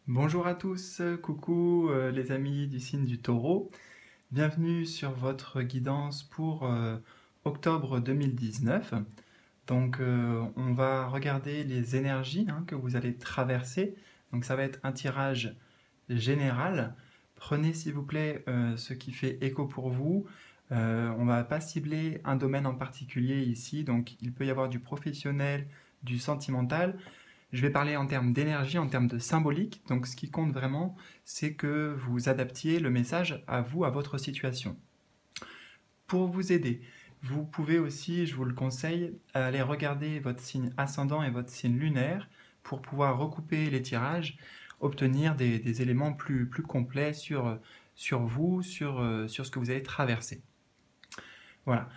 Bonjour à tous, coucou les amis du signe du Taureau. Bienvenue sur votre guidance pour octobre 2019. Donc on va regarder les énergies que vous allez traverser. Donc ça va être un tirage général. Prenez s'il vous plaît ce qui fait écho pour vous. On ne va pas cibler un domaine en particulier ici. Donc il peut y avoir du professionnel, du sentimental. Je vais parler en termes d'énergie, en termes de symbolique. Donc ce qui compte vraiment, c'est que vous adaptiez le message à vous, à votre situation. Pour vous aider, vous pouvez aussi, je vous le conseille, aller regarder votre signe ascendant et votre signe lunaire pour pouvoir recouper les tirages, obtenir des éléments plus complets sur vous, sur ce que vous avez traversé. Voilà.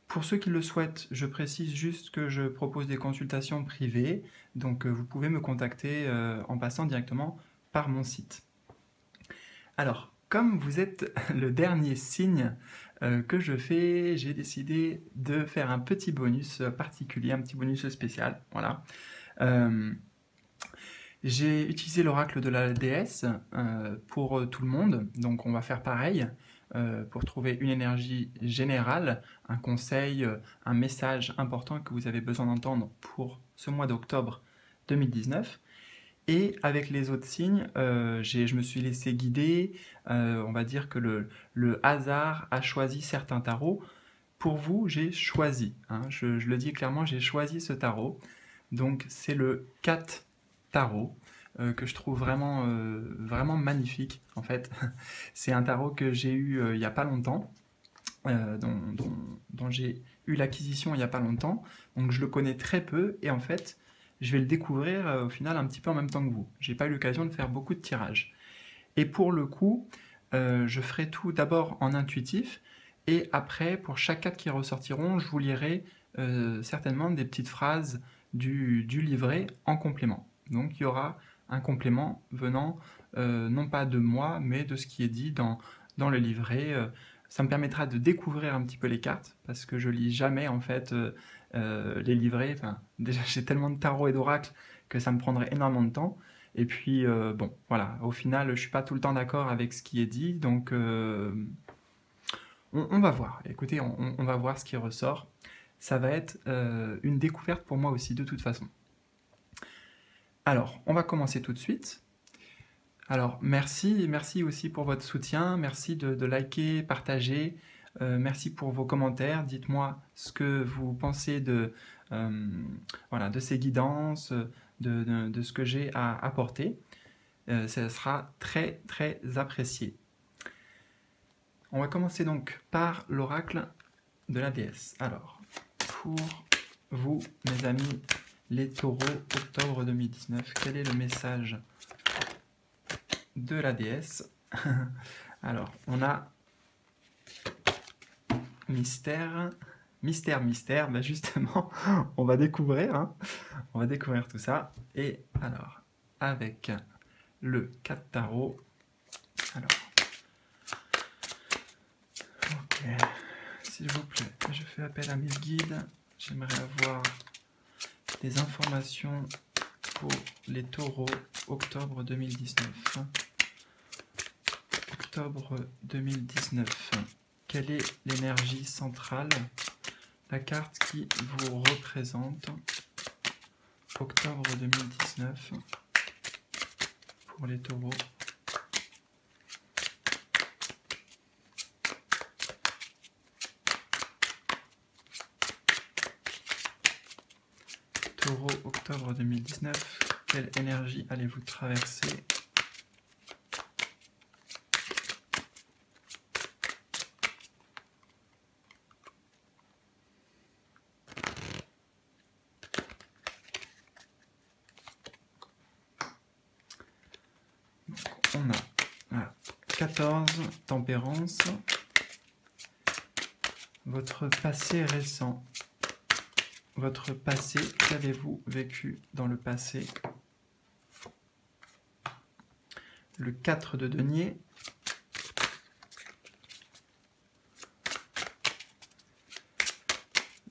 Pour ceux qui le souhaitent, je précise juste que je propose des consultations privées, donc vous pouvez me contacter en passant directement par mon site. Alors, comme vous êtes le dernier signe que je fais, j'ai décidé de faire un petit bonus particulier, un petit bonus spécial. Voilà. J'ai utilisé l'oracle de la déesse pour tout le monde, donc on va faire pareil pour trouver une énergie générale, un conseil, un message important que vous avez besoin d'entendre pour ce mois d'octobre 2019. Et avec les autres signes, je me suis laissé guider. On va dire que le hasard a choisi certains tarots. Pour vous, j'ai choisi, je le dis clairement, j'ai choisi ce tarot. Donc c'est le 4 tarot que je trouve vraiment magnifique en fait. C'est un tarot que j'ai eu il n'y a pas longtemps, dont j'ai eu l'acquisition il n'y a pas longtemps. Donc je le connais très peu et en fait je vais le découvrir au final un petit peu en même temps que vous. J'ai pas eu l'occasion de faire beaucoup de tirages. Et pour le coup, je ferai tout d'abord en intuitif et après pour chaque carte qui ressortiront, je vous lirai certainement des petites phrases du livret en complément. Donc il y aura un complément venant non pas de moi, mais de ce qui est dit dans le livret. Ça me permettra de découvrir un petit peu les cartes, parce que je lis jamais en fait les livrets. Enfin, déjà j'ai tellement de tarot et d'oracles que ça me prendrait énormément de temps. Et puis bon, voilà, au final je suis pas tout le temps d'accord avec ce qui est dit, donc on va voir. Écoutez, on va voir ce qui ressort. Ça va être une découverte pour moi aussi, de toute façon. Alors, on va commencer tout de suite. Alors, merci aussi pour votre soutien, merci de liker, partager, merci pour vos commentaires, dites-moi ce que vous pensez voilà, de ces guidances, de ce que j'ai à apporter. Ça sera très apprécié. On va commencer donc par l'oracle de la déesse. Alors, pour vous, mes amis, les taureaux, octobre 2019, quel est le message de la déesse? Alors, on a mystère, ben justement, on va découvrir, on va découvrir tout ça. Et alors, avec le 4 tarot, alors, ok, s'il vous plaît, je fais appel à mes guides, j'aimerais avoir des informations pour les taureaux, octobre 2019. Octobre 2019. Quelle est l'énergie centrale, la carte qui vous représente, octobre 2019, pour les taureaux. Taureau, octobre 2019, quelle énergie allez-vous traverser? On a voilà, 14, tempérance, votre passé récent, votre passé, qu'avez-vous vécu dans le passé? Le 4 de denier,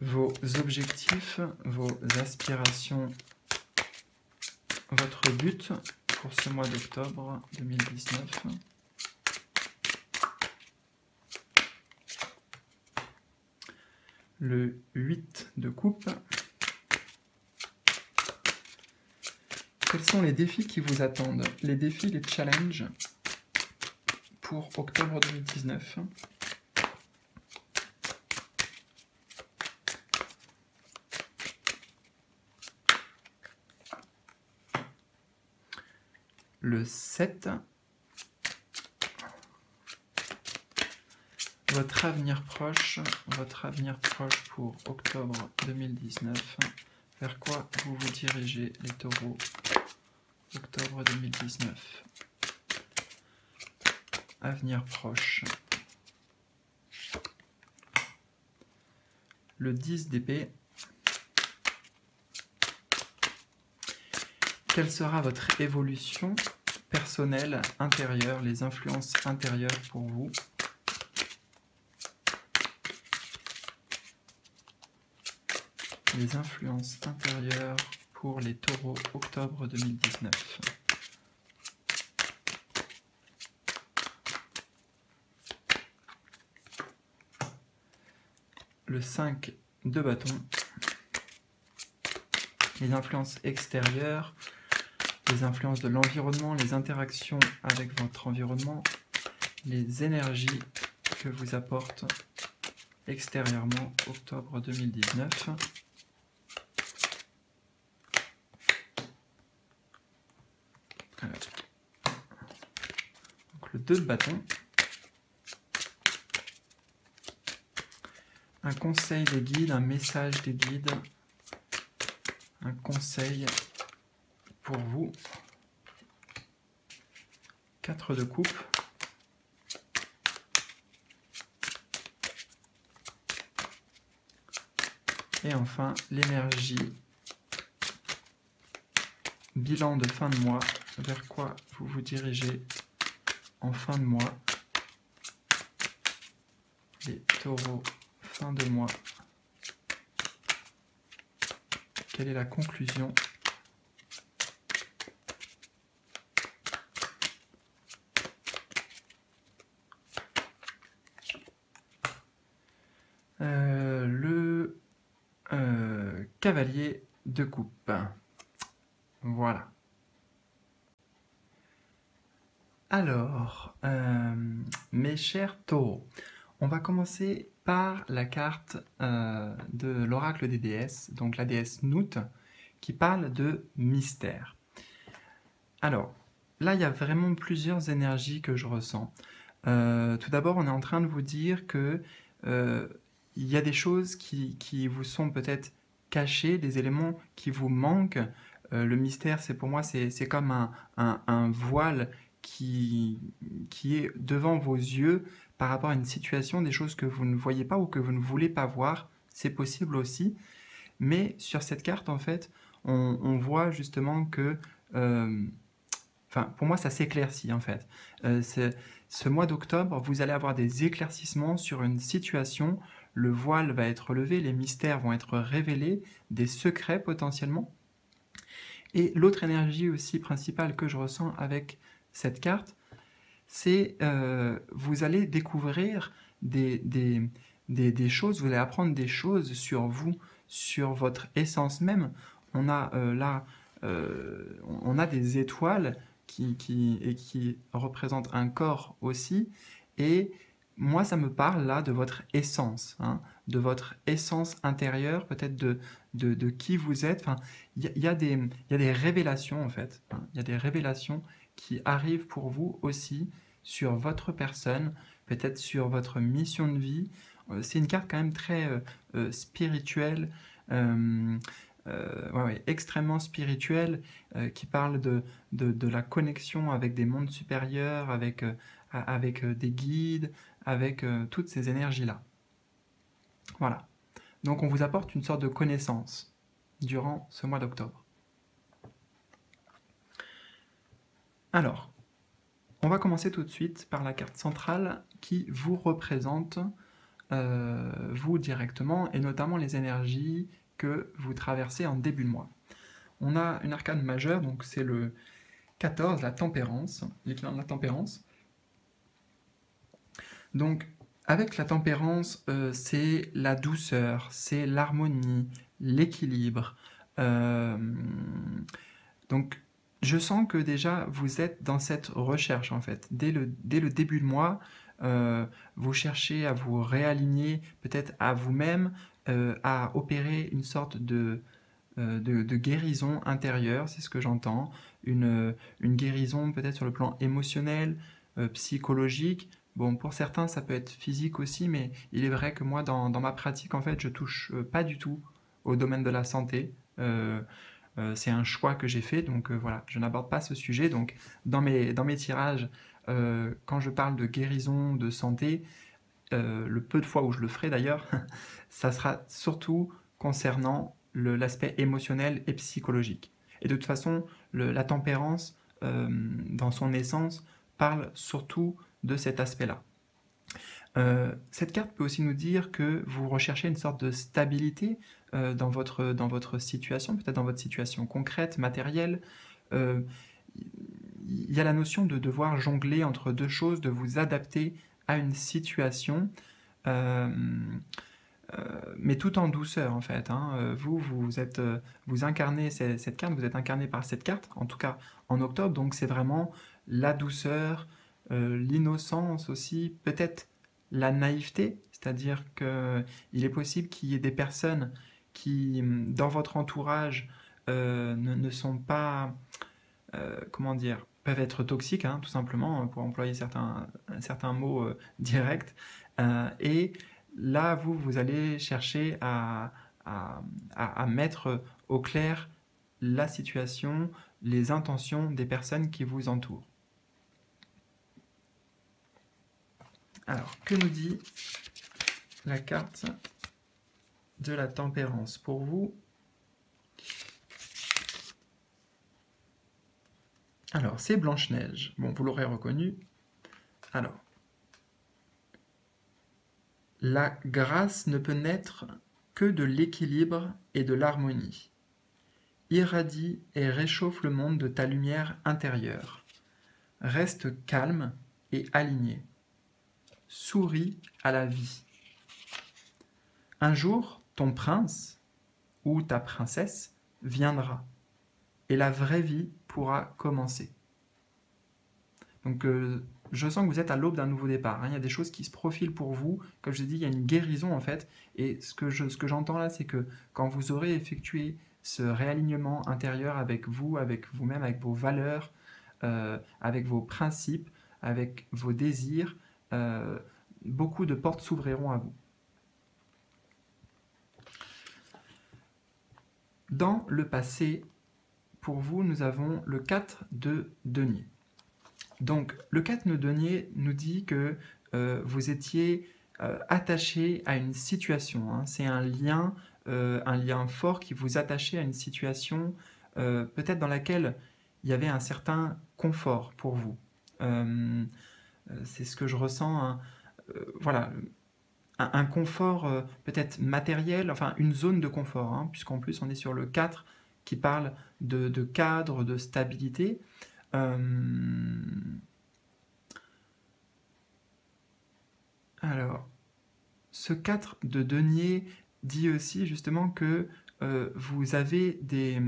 vos objectifs, vos aspirations, votre but pour ce mois d'octobre 2019. Le 8 de coupe. Quels sont les défis qui vous attendent? Les défis, les challenges pour octobre 2019. Le 7. Votre avenir proche pour octobre 2019. Vers quoi vous vous dirigez, les taureaux, octobre 2019. Avenir proche. Le 10 d'épée. Quelle sera votre évolution personnelle, intérieure, les influences intérieures pour vous? Les influences intérieures pour les taureaux, octobre 2019. Le 5 de bâton. Les influences extérieures, les influences de l'environnement, les interactions avec votre environnement, les énergies que vous apporte extérieurement, octobre 2019. Donc le 2 de bâton. Un conseil des guides, un message des guides, un conseil pour vous. 4 de coupe. Et enfin, l'énergie. Bilan de fin de mois. Vers quoi vous vous dirigez en fin de mois? Les taureaux, fin de mois. Quelle est la conclusion? Le cavalier de coupe. Voilà. Alors, mes chers taureaux, on va commencer par la carte de l'oracle des déesses, donc la déesse Nout, qui parle de mystère. Alors, là, il y a vraiment plusieurs énergies que je ressens. Tout d'abord, on est en train de vous dire que il y a des choses qui vous sont peut-être cachées, des éléments qui vous manquent. Le mystère, pour moi, c'est comme un voile qui est devant vos yeux par rapport à une situation, des choses que vous ne voyez pas ou que vous ne voulez pas voir. C'est possible aussi. Mais sur cette carte, en fait, on voit justement que... pour moi, ça s'éclaircit, en fait. Ce mois d'octobre, vous allez avoir des éclaircissements sur une situation. Le voile va être levé, les mystères vont être révélés, des secrets potentiellement. Et l'autre énergie aussi principale que je ressens avec cette carte, c'est vous allez découvrir des choses, vous allez apprendre des choses sur vous, sur votre essence même. On a là, on a des étoiles qui représentent un corps aussi, et moi ça me parle là de votre essence, hein, de votre essence intérieure, peut-être de qui vous êtes. Enfin, il y a des révélations en fait, hein. Il y a des révélations qui arrivent pour vous aussi sur votre personne, peut-être sur votre mission de vie. C'est une carte quand même très spirituelle, extrêmement spirituelle, qui parle de la connexion avec des mondes supérieurs, avec des guides, avec toutes ces énergies-là. Voilà. Donc on vous apporte une sorte de connaissance durant ce mois d'octobre. Alors, on va commencer tout de suite par la carte centrale qui vous représente, vous directement, et notamment les énergies que vous traversez en début de mois. On a une arcane majeure, donc c'est 14, la tempérance, l'équivalent de la tempérance. Donc, avec la tempérance, c'est la douceur, c'est l'harmonie, l'équilibre. Euh, donc, je sens que déjà, vous êtes dans cette recherche, en fait. Dès le début de mois, vous cherchez à vous réaligner, peut-être à vous-même, à opérer une sorte de guérison intérieure, c'est ce que j'entends. Une guérison peut-être sur le plan émotionnel, psychologique. Bon, pour certains, ça peut être physique aussi, mais il est vrai que moi, dans ma pratique, en fait, je touche pas du tout au domaine de la santé. C'est un choix que j'ai fait, donc voilà, je n'aborde pas ce sujet. Donc, dans mes tirages, quand je parle de guérison, de santé, le peu de fois où je le ferai d'ailleurs, ça sera surtout concernant l'aspect émotionnel et psychologique. Et de toute façon, la tempérance, dans son essence, parle surtout de cet aspect-là. Cette carte peut aussi nous dire que vous recherchez une sorte de stabilité dans votre situation, peut-être dans votre situation concrète, matérielle. Euh, il y a la notion de devoir jongler entre deux choses, de vous adapter à une situation, euh, mais tout en douceur en fait. Hein. Vous incarnez cette carte, vous êtes incarné par cette carte, en tout cas en octobre, donc c'est vraiment la douceur, l'innocence aussi, peut-être la naïveté, c'est-à-dire qu'il est possible qu'il y ait des personnes qui, dans votre entourage, ne sont pas, comment dire, peuvent être toxiques, hein, tout simplement, pour employer certains mots directs. Et là, vous allez chercher à mettre au clair la situation, les intentions des personnes qui vous entourent. Alors, que nous dit la carte de la tempérance pour vous? Alors, c'est Blanche-Neige. Bon, vous l'aurez reconnu. Alors, la grâce ne peut naître que de l'équilibre et de l'harmonie. Irradie et réchauffe le monde de ta lumière intérieure. Reste calme et aligné. Souris à la vie. Un jour, ton prince ou ta princesse viendra et la vraie vie pourra commencer. Donc, je sens que vous êtes à l'aube d'un nouveau départ. Hein. Il y a des choses qui se profilent pour vous. Comme je vous ai dit, il y a une guérison en fait. Et ce que j'entends là, c'est que quand vous aurez effectué ce réalignement intérieur avec vous, avec vous-même, avec vos valeurs, avec vos principes, avec vos désirs, beaucoup de portes s'ouvriront à vous. Dans le passé, pour vous, nous avons le 4 de denier. Donc, le 4 de denier nous dit que vous étiez attaché à une situation. Hein. C'est un lien fort qui vous attachait à une situation peut-être dans laquelle il y avait un certain confort pour vous. C'est ce que je ressens. Hein. Voilà, un confort peut-être matériel, enfin une zone de confort, hein, puisqu'en plus on est sur le 4 qui parle de cadre, de stabilité. Alors, ce 4 de denier dit aussi justement que vous avez des...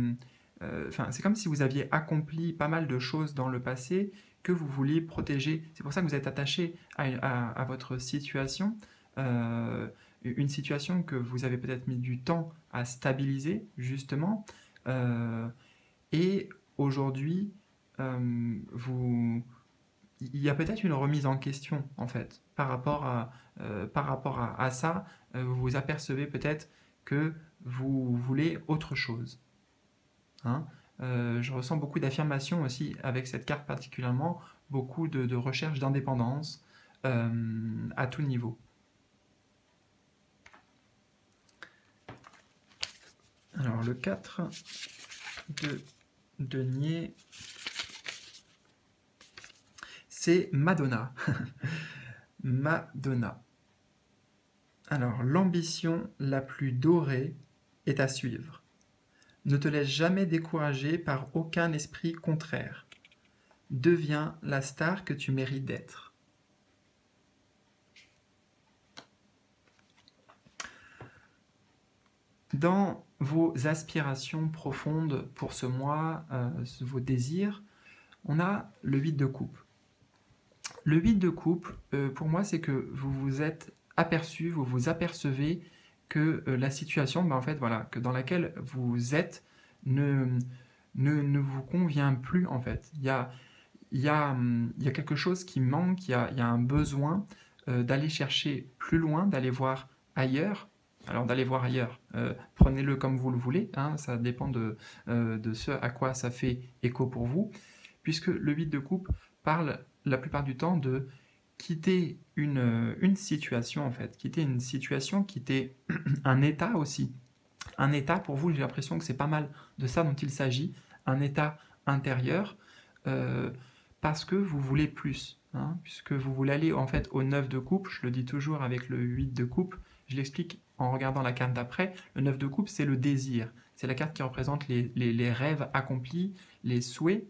c'est comme si vous aviez accompli pas mal de choses dans le passé que vous vouliez protéger. C'est pour ça que vous êtes attaché à votre situation. Une situation que vous avez peut-être mis du temps à stabiliser, justement. Et aujourd'hui, il y a peut-être une remise en question, en fait, par rapport à ça. Vous vous apercevez peut-être que vous voulez autre chose. Hein. Je ressens beaucoup d'affirmations aussi avec cette carte particulièrement, beaucoup de recherche d'indépendance à tout niveau. Alors le 4 de denier, c'est Madonna. Madonna. Alors l'ambition la plus dorée est à suivre. Ne te laisse jamais décourager par aucun esprit contraire. deviens la star que tu mérites d'être. Dans vos aspirations profondes pour ce mois, vos désirs, on a le 8 de coupe. Le 8 de coupe, pour moi, c'est que vous vous êtes aperçu, vous vous apercevez que la situation, en fait, voilà, que dans laquelle vous êtes ne vous convient plus, en fait. Il y a quelque chose qui manque, il y a un besoin d'aller chercher plus loin, d'aller voir ailleurs. Alors d'aller voir ailleurs, prenez-le comme vous le voulez, hein, ça dépend de ce à quoi ça fait écho pour vous, puisque le 8 de coupe parle la plupart du temps de quitter une situation, en fait, quitter une situation, quitter un état aussi. Un état, pour vous, j'ai l'impression que c'est pas mal de ça dont il s'agit, un état intérieur, parce que vous voulez plus, hein, puisque vous voulez aller en fait au 9 de coupe, je le dis toujours avec le 8 de coupe, je l'explique en regardant la carte d'après, le 9 de coupe c'est le désir, c'est la carte qui représente les rêves accomplis, les souhaits,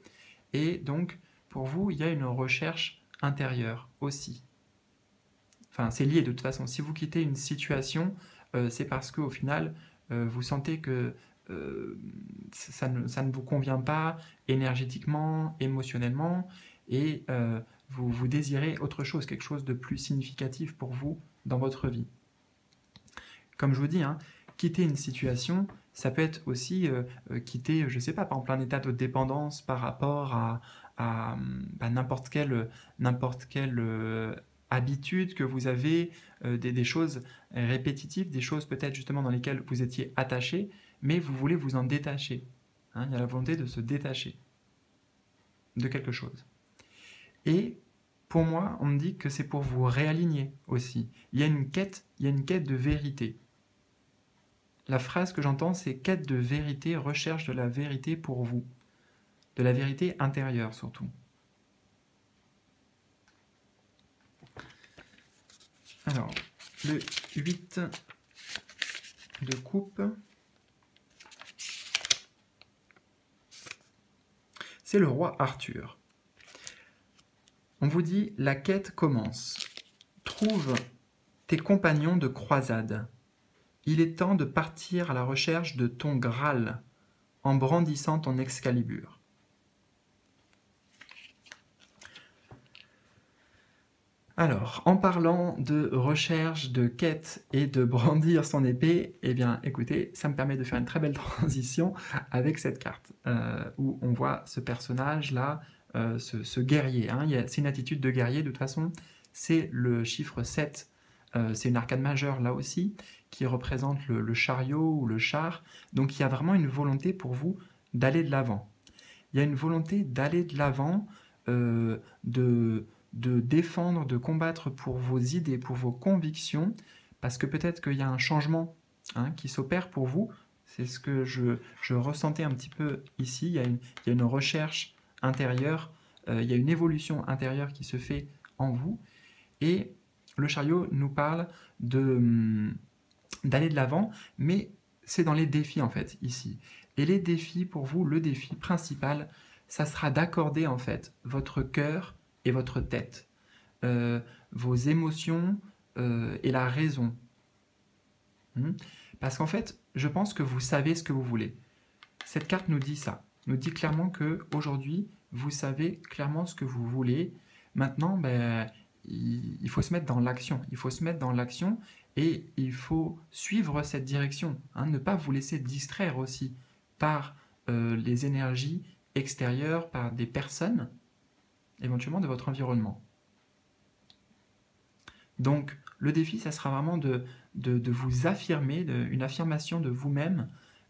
et donc pour vous il y a une recherche intérieure aussi. Enfin c'est lié de toute façon, si vous quittez une situation, c'est parce qu'au final vous sentez que ça ne vous convient pas énergétiquement, émotionnellement, et vous désirez autre chose, quelque chose de plus significatif pour vous dans votre vie. Comme je vous dis, hein, quitter une situation, ça peut être aussi quitter, je ne sais pas, par exemple un état de dépendance par rapport à n'importe quelle habitude que vous avez, des choses répétitives, des choses peut-être justement dans lesquelles vous étiez attaché, mais vous voulez vous en détacher. Hein, il y a la volonté de se détacher de quelque chose. Et pour moi, on me dit que c'est pour vous réaligner aussi. Il y a une quête de vérité. La phrase que j'entends, c'est quête de vérité, recherche de la vérité pour vous. De la vérité intérieure surtout. Alors, le 8 de coupe, c'est le roi Arthur. On vous dit, la quête commence. Trouve tes compagnons de croisade. Il est temps de partir à la recherche de ton Graal, en brandissant ton Excalibur. Alors, en parlant de recherche, de quête et de brandir son épée, eh bien, écoutez, ça me permet de faire une très belle transition avec cette carte, où on voit ce personnage-là, ce guerrier. Hein, c'est une attitude de guerrier, de toute façon, c'est le chiffre 7, c'est une arcane majeure là aussi, qui représente le chariot ou le char, donc il y a vraiment une volonté pour vous d'aller de l'avant. Il y a une volonté d'aller de l'avant, de défendre, de combattre pour vos idées, pour vos convictions, parce que peut-être qu'il y a un changement qui s'opère pour vous. C'est ce que je ressentais un petit peu ici. Il y a une recherche intérieure, il y a une évolution intérieure qui se fait en vous. Et le chariot nous parle d'aller de l'avant, mais c'est dans les défis en fait ici. Et les défis, pour vous, le défi principal, ça sera d'accorder en fait votre cœur et votre tête, vos émotions et la raison. Parce qu'en fait, je pense que vous savez ce que vous voulez. Cette carte nous dit ça, nous dit clairement qu'aujourd'hui, vous savez clairement ce que vous voulez. Maintenant, il faut se mettre dans l'action. Il faut se mettre dans l'action et il faut suivre cette direction. Ne pas vous laisser distraire aussi par les énergies extérieures, par des personnes, éventuellement de votre environnement. Donc, le défi, ça sera vraiment de vous affirmer, une affirmation de vous-même,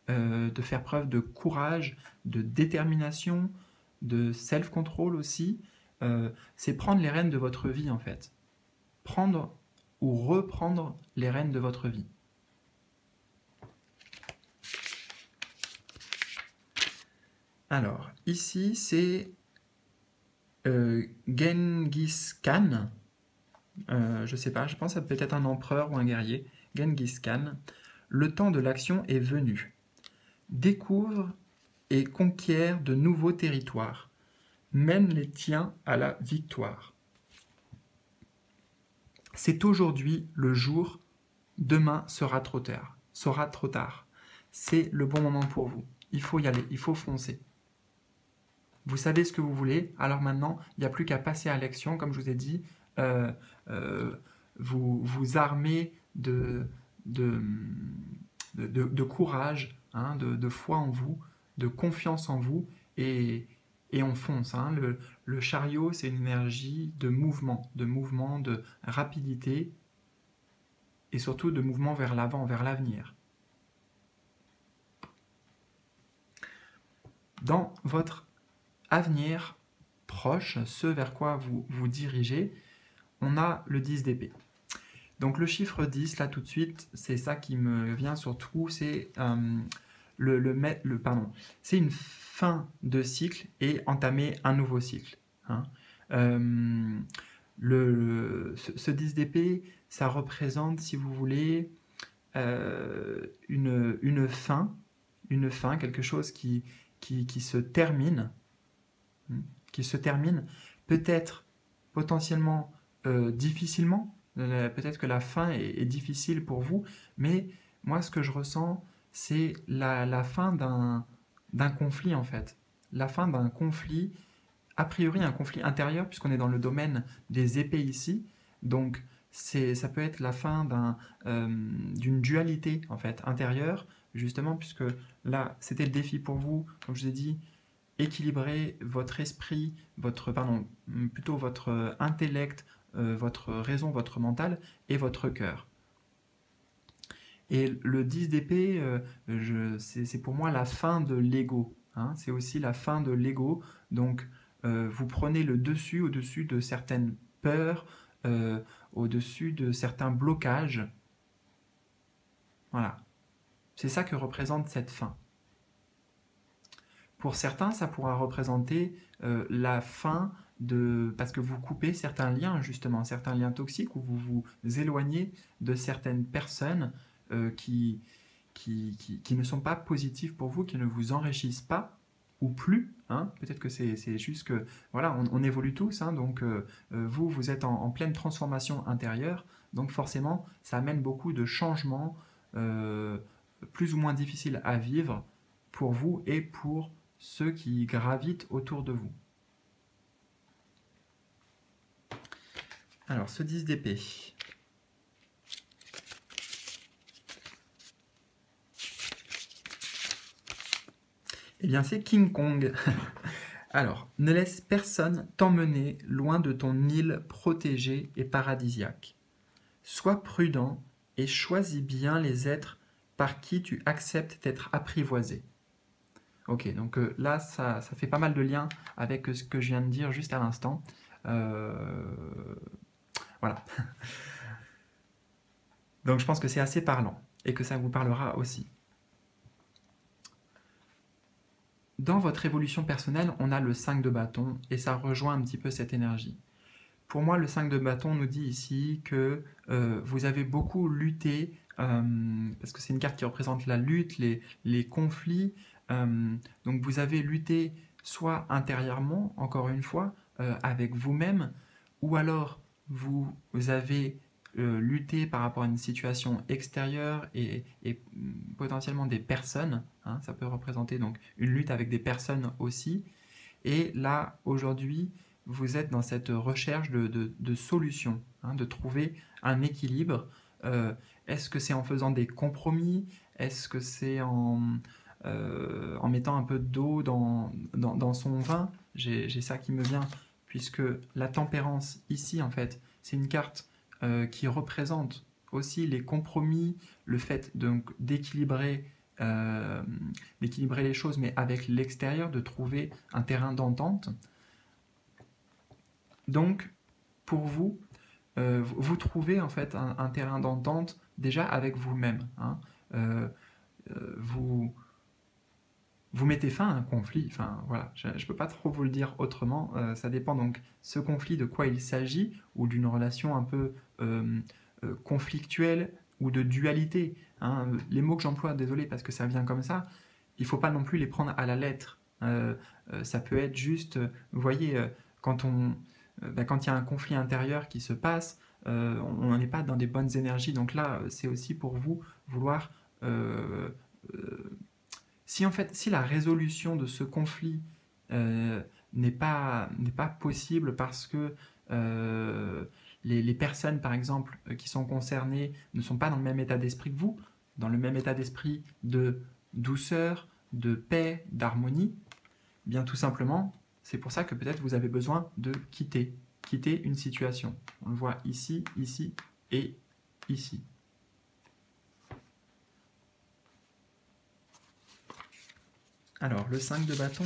de faire preuve de courage, de détermination, de self-control aussi. C'est prendre les rênes de votre vie, en fait. Prendre ou reprendre les rênes de votre vie. Alors, ici, c'est Genghis Khan. Je sais pas, je pense que ça peut être un empereur ou un guerrier. Genghis Khan. Le temps de l'action est venu. Découvre et conquiert de nouveaux territoires. mène les tiens à la victoire. C'est aujourd'hui le jour, demain sera trop tard. C'est le bon moment pour vous. Il faut y aller, il faut foncer. Vous savez ce que vous voulez, alors maintenant, il n'y a plus qu'à passer à l'action, comme je vous ai dit, vous armer de courage, hein, de foi en vous, de confiance en vous, et on fonce. Hein. Le chariot, c'est une énergie de mouvement, de rapidité, et surtout de mouvement vers l'avant, vers l'avenir. Dans votre avenir proche, ce vers quoi vous vous dirigez, on a le 10 d'épée. Donc le chiffre 10, là tout de suite, c'est ça qui me vient surtout, c'est c'est une fin de cycle et entamer un nouveau cycle. Hein. Ce 10 d'épée, ça représente, si vous voulez, une fin, quelque chose qui se termine, peut-être potentiellement difficilement, peut-être que la fin est difficile pour vous, mais moi ce que je ressens, c'est la fin d'un conflit en fait, la fin d'un conflit, a priori un conflit intérieur puisqu'on est dans le domaine des épées ici, donc ça peut être la fin d'une dualité en fait intérieure, justement puisque là c'était le défi pour vous, comme je vous ai dit, équilibrer votre esprit, votre intellect, votre raison, votre mental et votre cœur. Et le 10 d'épée, c'est pour moi la fin de l'ego. Hein, c'est aussi la fin de l'ego. Donc, vous prenez le dessus au-dessus de certaines peurs, au-dessus de certains blocages. Voilà. C'est ça que représente cette fin. Pour certains, ça pourra représenter la fin parce que vous coupez certains liens, justement, certains liens toxiques, où vous vous éloignez de certaines personnes qui ne sont pas positives pour vous, qui ne vous enrichissent pas, ou plus. Hein. Peut-être que c'est juste que, voilà, on évolue tous, hein, donc vous êtes en pleine transformation intérieure, donc forcément, ça amène beaucoup de changements plus ou moins difficiles à vivre pour vous et pour ceux qui gravitent autour de vous. Alors, ce 10 d'épée. Eh bien, c'est King Kong. Alors, ne laisse personne t'emmener loin de ton île protégée et paradisiaque. Sois prudent et choisis bien les êtres par qui tu acceptes d'être apprivoisé. Ok, donc là, ça fait pas mal de liens avec ce que je viens de dire juste à l'instant. Voilà. Donc je pense que c'est assez parlant et que ça vous parlera aussi. Dans votre évolution personnelle, on a le 5 de bâton et ça rejoint un petit peu cette énergie. Pour moi, le 5 de bâton nous dit ici que vous avez beaucoup lutté, parce que c'est une carte qui représente la lutte, les conflits. Donc vous avez lutté soit intérieurement, encore une fois, avec vous-même, ou alors vous avez lutté par rapport à une situation extérieure et potentiellement des personnes. Hein, ça peut représenter donc une lutte avec des personnes aussi. Et là, aujourd'hui, vous êtes dans cette recherche de solutions, hein, de trouver un équilibre. Est-ce que c'est en faisant des compromis? Est-ce que c'est en mettant un peu d'eau dans son vin? J'ai ça qui me vient, puisque la tempérance ici, en fait, c'est une carte qui représente aussi les compromis, le fait d'équilibrer les choses, mais avec l'extérieur, de trouver un terrain d'entente. Donc, pour vous, vous trouvez en fait un terrain d'entente déjà avec vous-même. Hein. Vous mettez fin à un conflit. Enfin, voilà, je ne peux pas trop vous le dire autrement. Ça dépend donc ce conflit de quoi il s'agit, ou d'une relation un peu conflictuelle ou de dualité. Hein. Les mots que j'emploie, désolé parce que ça vient comme ça, il ne faut pas non plus les prendre à la lettre. Ça peut être juste, vous voyez, quand quand il y a un conflit intérieur qui se passe, on n'est pas dans des bonnes énergies. Donc là, c'est aussi pour vous vouloir... euh, si en fait, si la résolution de ce conflit euh, n'est pas possible parce que les personnes, par exemple, qui sont concernées ne sont pas dans le même état d'esprit que vous, dans le même état d'esprit de douceur, de paix, d'harmonie, bien tout simplement, c'est pour ça que peut-être vous avez besoin de quitter une situation. On le voit ici, ici et ici. Alors, le 5 de bâton,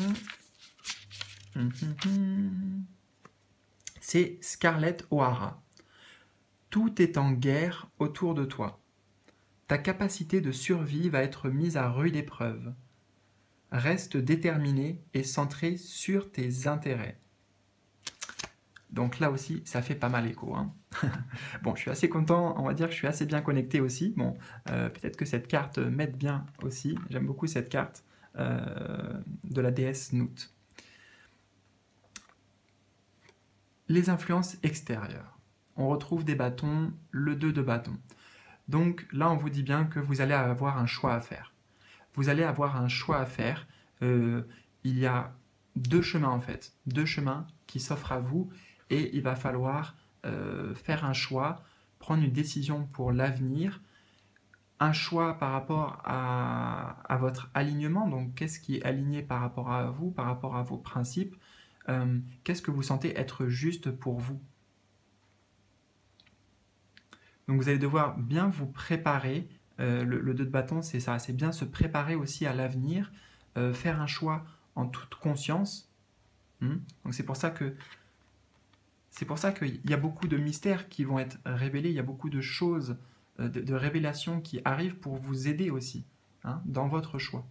c'est Scarlett O'Hara. Tout est en guerre autour de toi. Ta capacité de survie va être mise à rude épreuve. Reste déterminé et centré sur tes intérêts. Donc là aussi, ça fait pas mal écho. Hein. Bon, je suis assez content, on va dire que je suis assez bien connecté aussi. Bon, peut-être que cette carte m'aide bien aussi. J'aime beaucoup cette carte de la déesse Nout. Les influences extérieures. On retrouve des bâtons, le 2 de bâton. Donc là, on vous dit bien que vous allez avoir un choix à faire. Vous allez avoir un choix à faire. Il y a deux chemins en fait, deux chemins qui s'offrent à vous et il va falloir faire un choix, prendre une décision pour l'avenir, un choix par rapport à votre alignement, donc qu'est-ce qui est aligné par rapport à vous, par rapport à vos principes, qu'est-ce que vous sentez être juste pour vous. Donc vous allez devoir bien vous préparer, le 2 de bâton c'est ça, c'est bien se préparer aussi à l'avenir, faire un choix en toute conscience. Donc c'est pour ça qu'il y a beaucoup de mystères qui vont être révélés, il y a beaucoup de choses, de révélations qui arrivent pour vous aider aussi, dans votre choix.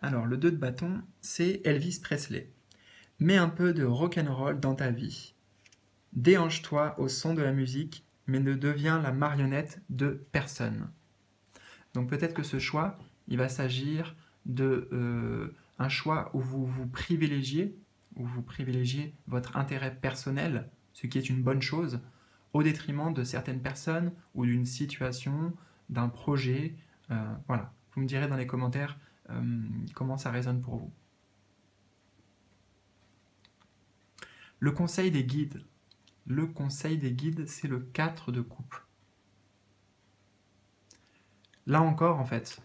Alors le 2 de bâton, c'est Elvis Presley. Mets un peu de rock'n'roll dans ta vie. Déhanche-toi au son de la musique, mais ne deviens la marionnette de personne. Donc peut-être que ce choix, il va s'agir de un choix où vous privilégiez votre intérêt personnel, ce qui est une bonne chose, au détriment de certaines personnes ou d'une situation, d'un projet. Voilà. Vous me direz dans les commentaires comment ça résonne pour vous. Le conseil des guides. Le conseil des guides, c'est le 4 de coupe. Là encore, en fait,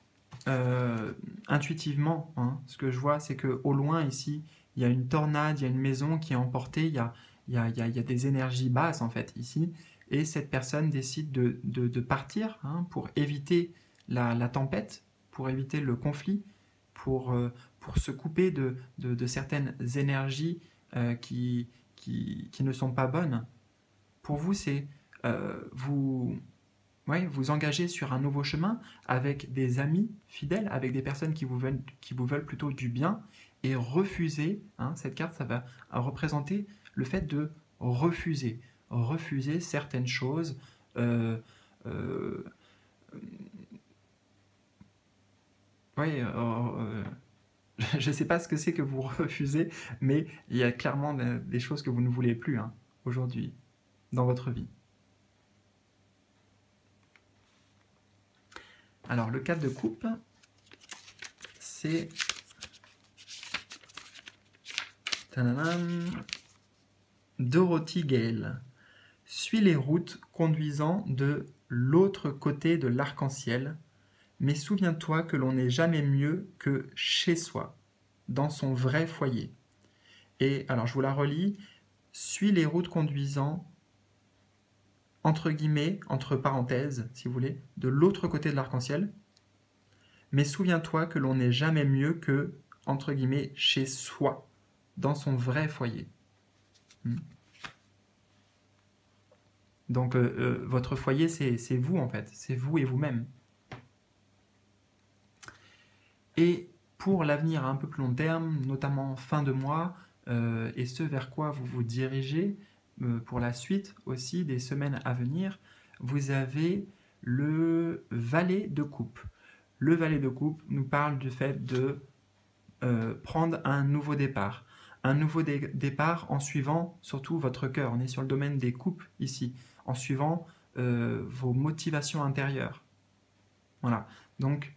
intuitivement, ce que je vois, c'est qu'au loin, ici, il y a une tornade, il y a une maison qui est emportée, il y a des énergies basses, en fait, ici, et cette personne décide de partir pour éviter la tempête, pour éviter le conflit, pour se couper de certaines énergies qui ne sont pas bonnes. Pour vous, c'est vous engagez sur un nouveau chemin avec des amis fidèles, avec des personnes qui vous veulent plutôt du bien, et refuser, cette carte, ça va représenter le fait de refuser certaines choses, je ne sais pas ce que c'est que vous refusez, mais il y a clairement des choses que vous ne voulez plus aujourd'hui dans votre vie. Alors, le 4 de coupe, c'est Dorothy Gale. Suis les routes conduisant de l'autre côté de l'arc-en-ciel, mais souviens-toi que l'on n'est jamais mieux que chez soi, dans son vrai foyer. Et alors, je vous la relis. Suis les routes conduisant, entre guillemets, entre parenthèses, si vous voulez, de l'autre côté de l'arc-en-ciel, mais souviens-toi que l'on n'est jamais mieux que, entre guillemets, chez soi, dans son vrai foyer. Donc, votre foyer, c'est vous, en fait. C'est vous et vous-même. Et pour l'avenir à un peu plus long terme, notamment fin de mois, et ce vers quoi vous vous dirigez, pour la suite aussi des semaines à venir, vous avez le valet de coupe. Le valet de coupe nous parle du fait de prendre un nouveau départ. Un nouveau départ en suivant surtout votre cœur. On est sur le domaine des coupes ici, en suivant vos motivations intérieures. Voilà. Donc,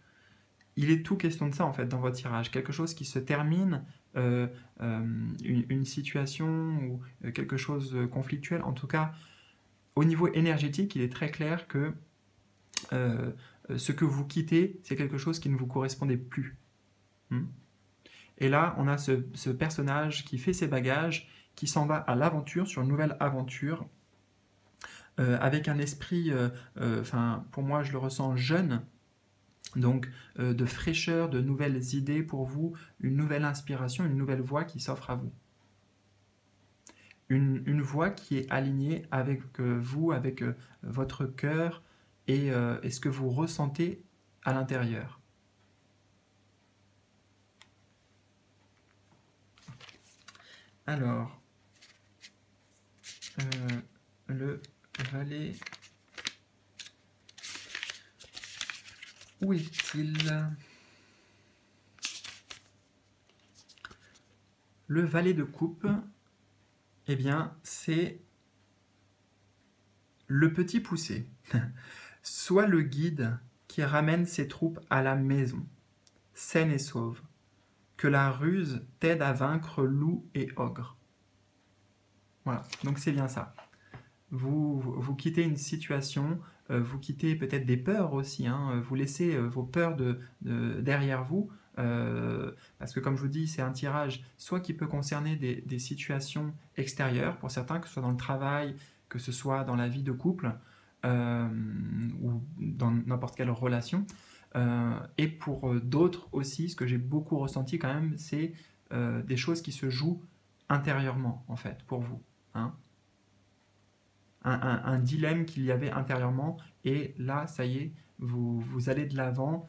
il est tout question de ça en fait dans votre tirage. Quelque chose qui se termine, une situation ou quelque chose de conflictuel. En tout cas, au niveau énergétique, il est très clair que ce que vous quittez, c'est quelque chose qui ne vous correspondait plus. Et là, on a ce personnage qui fait ses bagages, qui s'en va à l'aventure, sur une nouvelle aventure, avec un esprit, pour moi, je le ressens jeune, donc de fraîcheur, de nouvelles idées pour vous, une nouvelle inspiration, une nouvelle voie qui s'offre à vous. Une voie qui est alignée avec vous, avec votre cœur et ce que vous ressentez à l'intérieur. Alors, le valet, où est-il? Le valet de coupe, eh bien, c'est le petit poussé. Sois le guide qui ramène ses troupes à la maison, saine et sauve. Que la ruse t'aide à vaincre loup et ogre. Voilà, donc c'est bien ça. Vous quittez une situation, vous quittez peut-être des peurs aussi, hein, vous laissez vos peurs derrière vous, parce que comme je vous dis, c'est un tirage soit qui peut concerner des situations extérieures, pour certains, que ce soit dans le travail, que ce soit dans la vie de couple, ou dans n'importe quelle relation, et pour d'autres aussi, ce que j'ai beaucoup ressenti quand même, c'est des choses qui se jouent intérieurement, en fait, pour vous. Hein. Un dilemme qu'il y avait intérieurement, et là, ça y est, vous allez de l'avant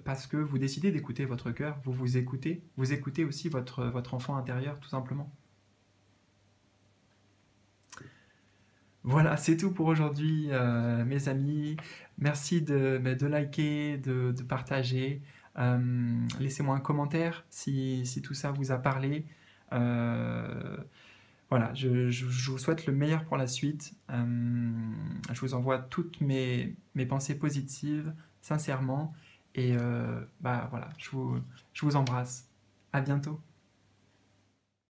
parce que vous décidez d'écouter votre cœur, vous écoutez aussi votre enfant intérieur, tout simplement. Voilà, c'est tout pour aujourd'hui, mes amis. Merci de liker, de partager. Laissez-moi un commentaire si tout ça vous a parlé. Voilà, je vous souhaite le meilleur pour la suite. Je vous envoie toutes mes pensées positives, sincèrement. Et voilà, je vous embrasse. À bientôt.